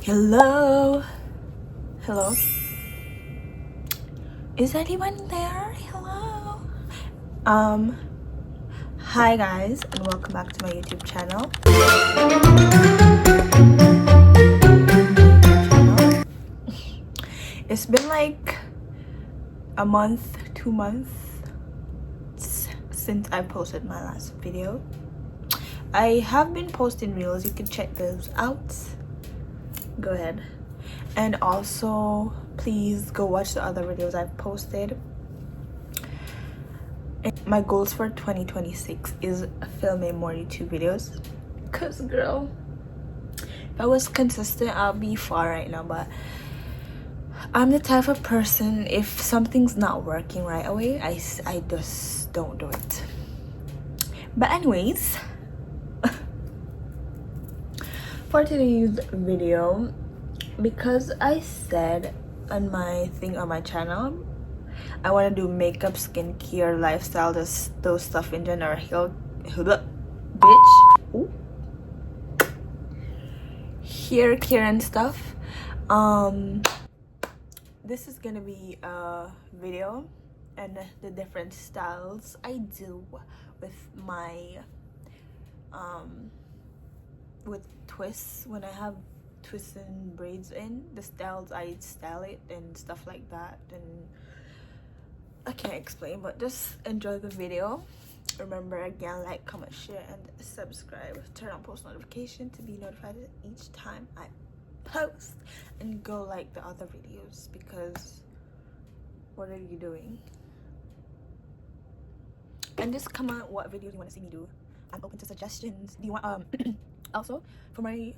Hello? Hello? Is anyone there? Hello? Hi guys, and welcome back to my YouTube channel. It's been like a month, 2 months since I posted my last video. I have been posting reels, you can check those out. Go ahead. And also please go watch the other videos I've posted. My goals for 2026 is filming more YouTube videos, cause girl, if I was consistent I'll be far right now, but I'm the type of person, if something's not working right away, I just don't do it. But anyways, for today's video, because I said on my thing on my channel I want to do makeup, skincare, lifestyle, those stuff in general, bitch, ooh, hair care and stuff. This is gonna be a video and the different styles I do with my with twists. When I have twists and braids in, the styles I style it and stuff like that, and I can't explain, but just enjoy the video. Remember, again, like, comment, share, and subscribe. Turn on post notification to be notified each time I post, and go like the other videos, because what are you doing? And just comment what videos you want to see me do. I'm open to suggestions. Do you want also for my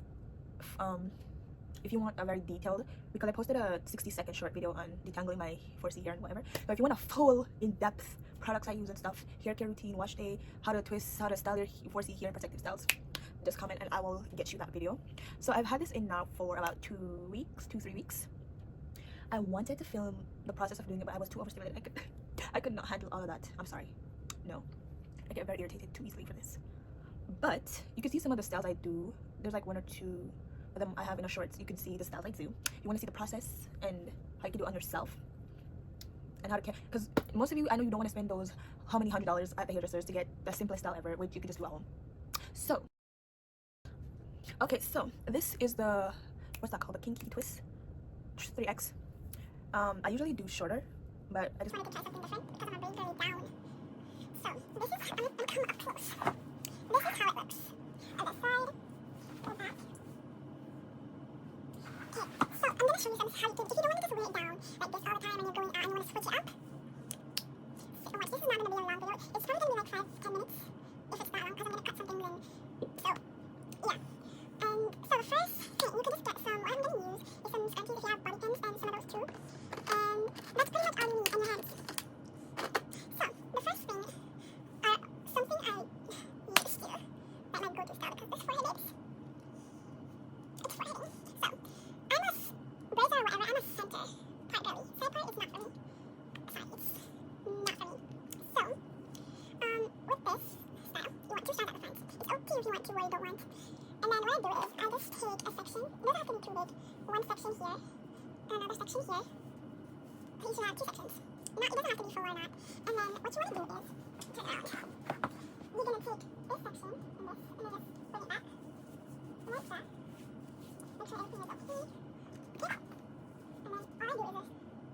if you want a very detailed, because I posted a 60-second short video on detangling my 4C hair and whatever, but if you want a full in-depth products I use and stuff, hair care routine, wash day, how to twist, how to style your 4C hair and protective styles, just comment and I will get you that video. So I've had this in now for about 3 weeks. I wanted to film the process of doing it, but I was too overstimulated. I could not handle all of that. I'm sorry. No, I get very irritated too easily for this. But you can see some of the styles I do. There's like 1 or 2 of them I have in a shorts. You can see the styles I do. You want to see the process and how you can do it on yourself and how to care, because most of you, I know you don't want to spend those how many $100s at the hairdressers to get the simplest style ever, which you can just do at home. So okay, so this is the, what's that called, the Kinky twist 3X. I usually do shorter, but I just wanted to try something different because I'm really down. So this is, I'm come up close. This is how it looks on this side, or back. Okay, so I'm gonna show you how you can, if you don't want to just weigh it down like this all the time and you're going out and you want to switch it up. So watch, this is not gonna be a long video. It's probably gonna be like 5-10 minutes if it's that long, because I'm gonna cut something in. So yeah. And so the first thing, you can just get some, what I'm gonna use is some scrunchies if you have body pins, and some of those too. And that's pretty much all you need on your hands. So the first thing are something I used to, like my go-to style, because this forehead is, it's foreheading. So I'm a braids or whatever, I'm a center part girly. Side part is not for me. Sorry, it's not for me. So with this style, you want 2 strands at the front. It's up to you if you want to or you don't want. And then what I do is I just take a section. It doesn't have to be too big. 1 section here, another section here. So you should have 2 sections. It doesn't have to be 4 or not. And then what you want to do is turn it around. You're gonna take this section and this, and then just bring it back like that. Make sure everything is okay. Okay. And then all I do is this.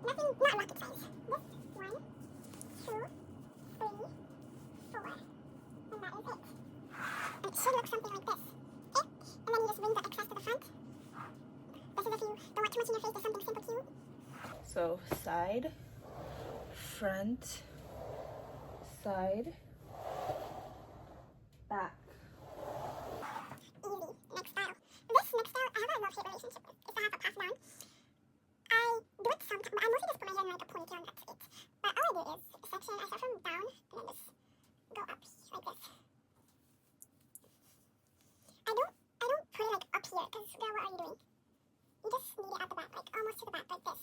Nothing, not rocket science. This 1, 2, 3, 4, and that is it. And it should look something like this. Okay? And then you just bring the excess to the front. This is if you don't want too much in your face, just something simple to you. So side, front, side, back. Easy. Next style. This next style, I have a love-hate relationship with. It's the half up, half down. I do it sometimes, but I mostly just put my hair in like a ponytail and that's it. But all I do is section, I start from down and then just go up like this. I don't put it like up here, because girl, what are you doing? You just need it at the back, like almost to the back, like this.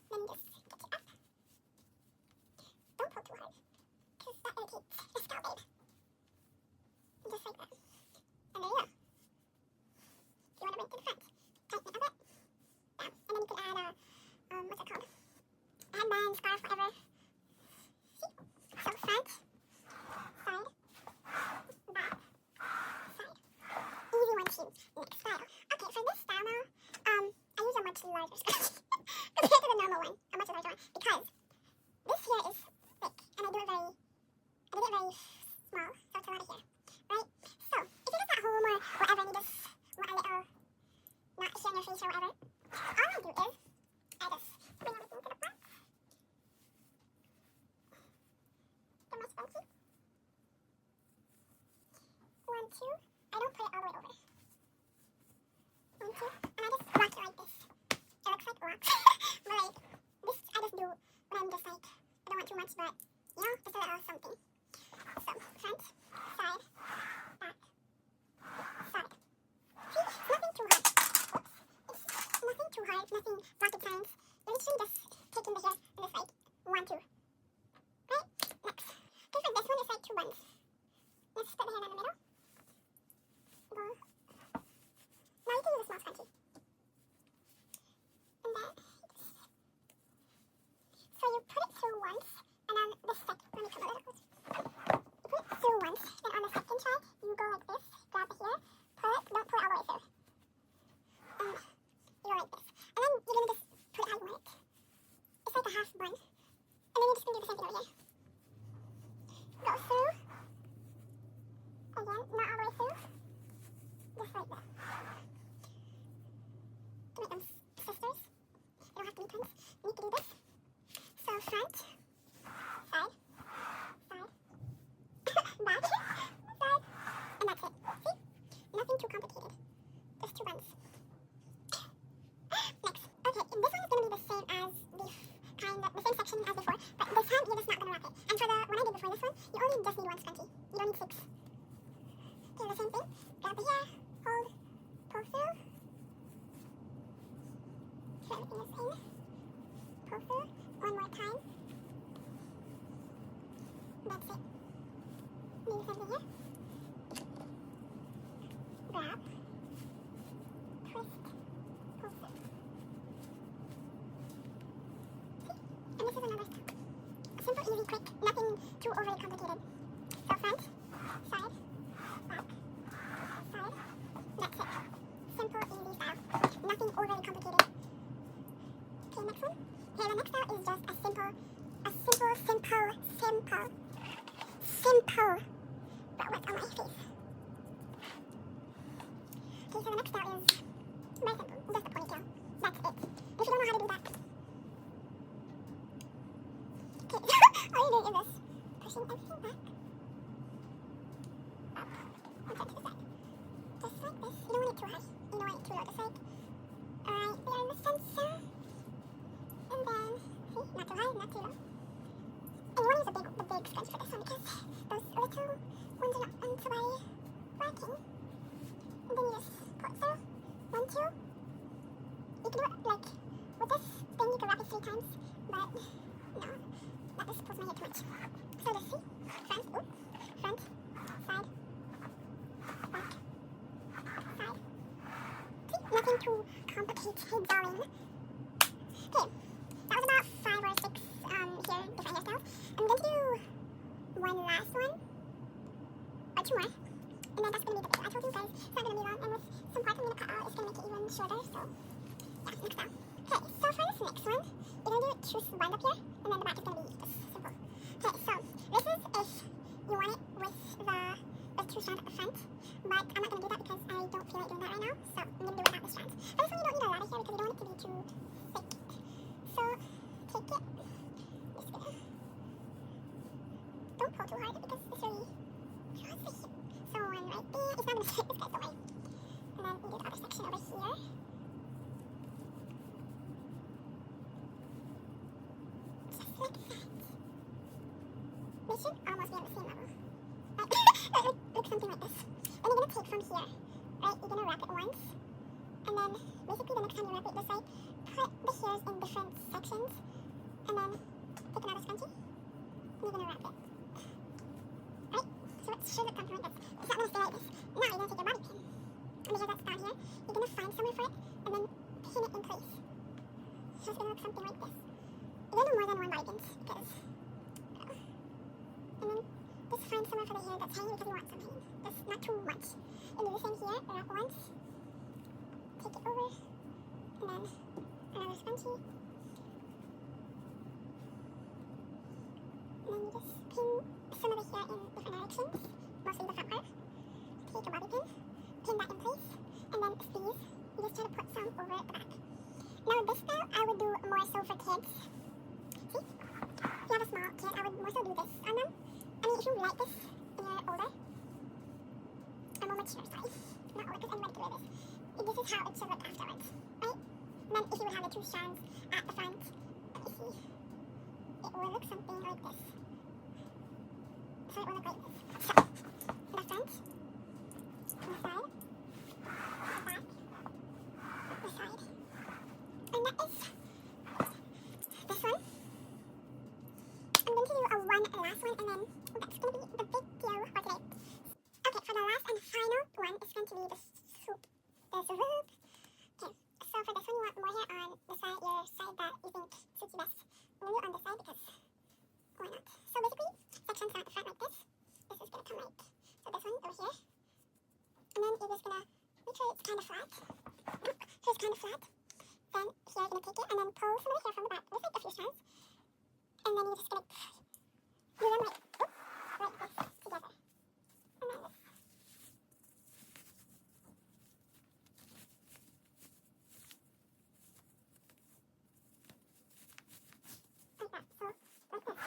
Then you just get it up. Don't pull too hard, because that irritates the scalp, babe. Just like that. And there you go. If you want to bring it to the front, tighten it a bit. next style. Okay, for this style now, I use a much larger scrunchie compared to the normal one, a much larger one, because this here is thick, and I did it very small, so it's a lot of hair, right? So, if you're just at home or whatever, and you just want a little, not hair in your face or whatever, all I do is, I just bring everything to the front, get my scrunchie, 1, 2, I don't put it all the way over, 1, 2, and I just rock it like this. It looks like rocks, but like, this I just do when I'm just like, I don't want too much, but, you know, just a little something. So, front, side, back, side. See, it's nothing too hard. Oops. It's nothing too hard, nothing rocket science. You're literally just taking the hair and just like 1, 2. Right? Next. Okay, for this one, it's like 2 buns. Let's put the hair in the middle. Go. Now you can use a small scrunchie. And then, so you put it through once, and then the second, let me come a little closer. You put it through once, then on the second try, you go like this, grab the hair, pull it, don't pull it all the way through. And you go like this. And then you're going to just put it how you want it. It's like a half bun. And then you're just going to do the same thing over here. Go through. Again, not all the way through. Just like that. To make them sisters. They don't have to be twins. You need to do this. So front, side, back, side, and that's it. See? Nothing too complicated. Just 2 buns. Next. Okay, this one is going to be the same as the same section as before, but this time you're just not going to wrap it. And for the one I did before this one, you only just need 1 scrunchie. You don't need 6. Okay, the same thing. Grab the hair, hold, pull through. Sure everything is in. Pull through. 1 more time. That's it. Leave everything here. Grab. Twist. Pull through. See? And this is another step. Simple, easy, quick. Nothing too overly complicated. So front, side, back, side. That's it. Simple, easy style. Nothing overly complicated. Okay, next one. Okay, the next style is just a simple, but what's on my face? Okay, so the next style is very simple, just a ponytail. That's it. If you don't know how to do that. Okay, all you're doing is this. Pushing everything back. Up. And turn to the side. Just like this. You don't want it too high. You don't want it too low. Just like right there in the center. And then, see, not too high, not too low. And you want to use the big scrunch for this one because those little ones are not fun to buy working. And then you just pull it through. 1, 2. You can do it like with this thing, you can wrap it 3 times, but no, that just pulls my hair too much. So just see, front, side, back, side. See, nothing too complicated, darling. Okay, that was about 5 or 6 different hairstyles. I'm going to do one last one, or 2 more, and then that's going to be the video. I told you guys it's not going to be long, and with some parts I'm going to cut out, it's going to make it even shorter, so yeah, next style. Okay, so for this next one, you're going to do 2 wind up here, and then the back is going to be just simple. Okay, so this is if you want it with the 2 strands at the front, but I'm not going to do that because I don't feel like doing that right now, so I'm going to do it without the strands. For this one, you don't need a lot of hair because you don't want it to be too thick. So, take it, just gonna, don't pull too hard because it's really draws the hair. So one right there, it's not going to fit this guy's away. And then you do the other section over here. Just like that. They should almost be on the same level. Look something like this. Then you're going to take from here, right, you're going to wrap it once. And then, basically the next time you wrap it this way, put the hairs in different sections. And then, take another scrunchie. And you're going to wrap it. Right? So it should look something like this. It's not going to stay like this. Now you're going to take your bobby pin. And the hair that's down here, you're going to find somewhere for it. And then pin it in place. So it's going to look something like this. You're going to do more than 1 bobby pins. Because, and then, just find somewhere for the hair that's hanging because you want some hanging. Just not too much. And do the same here, wrap once, hair scrunchie. And then you just pin some of the hair in different directions, mostly the front part. Take a bobby pin, pin that in place, and then these, you just try to put some over the back. Now this style, I would do more so for kids. See? If you have a small kid, I would more so do this on them. I mean, if you like this and you're older, or more mature, sorry. Not older, because anybody can wear this. This is how it should look afterwards, right? And then if you would have the two strands at the front, let me see. It will look something like this. So it will look like this. So, the front, the side, the back, the side. And that is this one. I'm going to do a one last one, and then that's going to be the video for today. Okay, for the last and final one, it's going to be the swoop. The swoop. Okay, so for this one, you want more hair on the side, your side that you think suits you best. I'm going to do it on this side because why not? So basically, sections down at the front like this. This is going to come like, so this one over here. And then you're just going to make sure it's kind of flat. So it's kind of flat. Then here you're going to take it and then pull some of the hair from the back. There's like a few strands. And then you're just going to do them like, like this together. And then this. Like that. So, like this.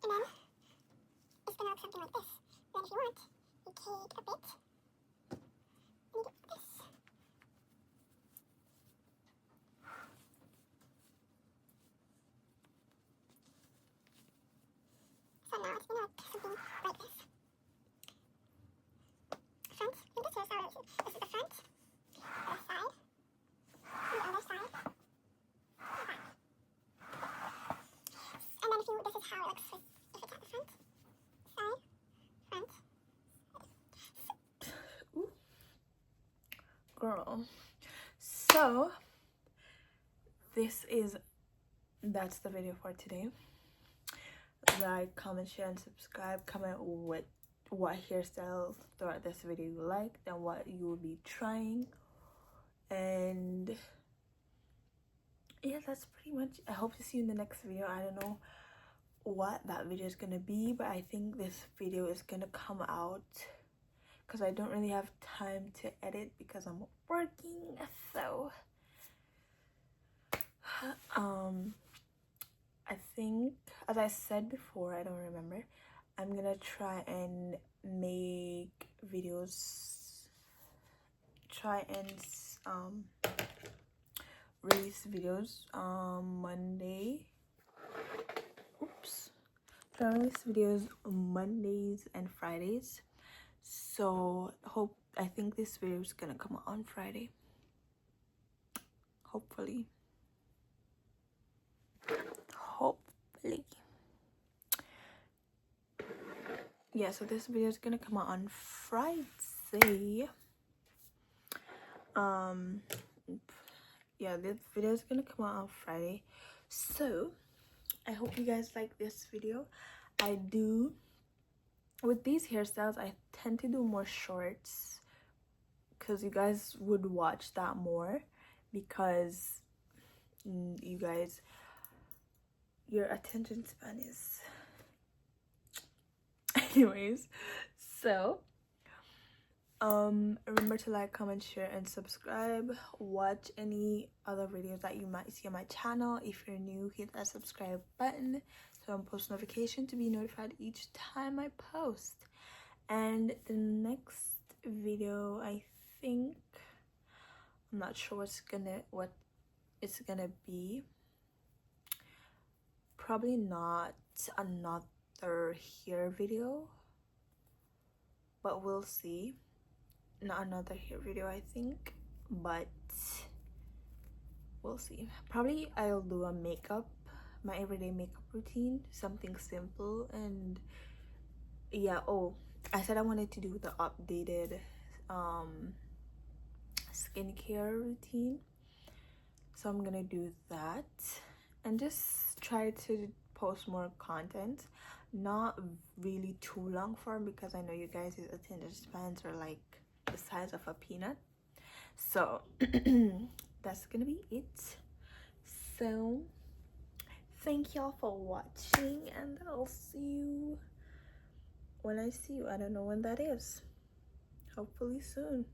And then it's going to look something like this. Then if you want, you take a bit and you do this. So now it's going to look something like this. Front, I think this is how it is. This is the front, the side, the other side, the back. And then if you, this is how it looks with, if it's at the front, side, front. Ooh. Girl. So that's the video for today. Like, comment, share, and subscribe. Comment what hairstyles throughout this video you liked and what you will be trying. And yeah, that's pretty much. I hope to see you in the next video. I don't know what that video is gonna be, but I think this video is gonna come out because I don't really have time to edit because I'm working. So I think, as I said before, I don't remember, I'm gonna try and make videos, release videos Monday. Oops. Try and release videos Mondays and Fridays. So I think this video is gonna come out on Friday. Hopefully. Yeah, so this video is gonna come out on Friday. Yeah, this video is gonna come out on Friday. So I hope you guys like this video. I do, with these hairstyles, I tend to do more shorts because you guys would watch that more, because you guys, your attention span is anyways. So remember to like, comment, share, and subscribe. Watch any other videos that you might see on my channel. If you're new, hit that subscribe button so on post notification to be notified each time I post. And the next video, I think, I'm not sure what it's gonna be. Probably not another hair video, but we'll see. Not another hair video, I think, but we'll see. Probably I'll do a my everyday makeup routine, something simple. And yeah, oh, I said I wanted to do the updated skincare routine, so I'm gonna do that and just try to post more content, not really too long form, because I know you guys' attention spans are like the size of a peanut. So that's gonna be it. So thank y'all for watching, and I'll see you when I see you. I don't know when that is. Hopefully soon.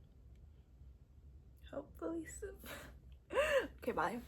Okay, bye.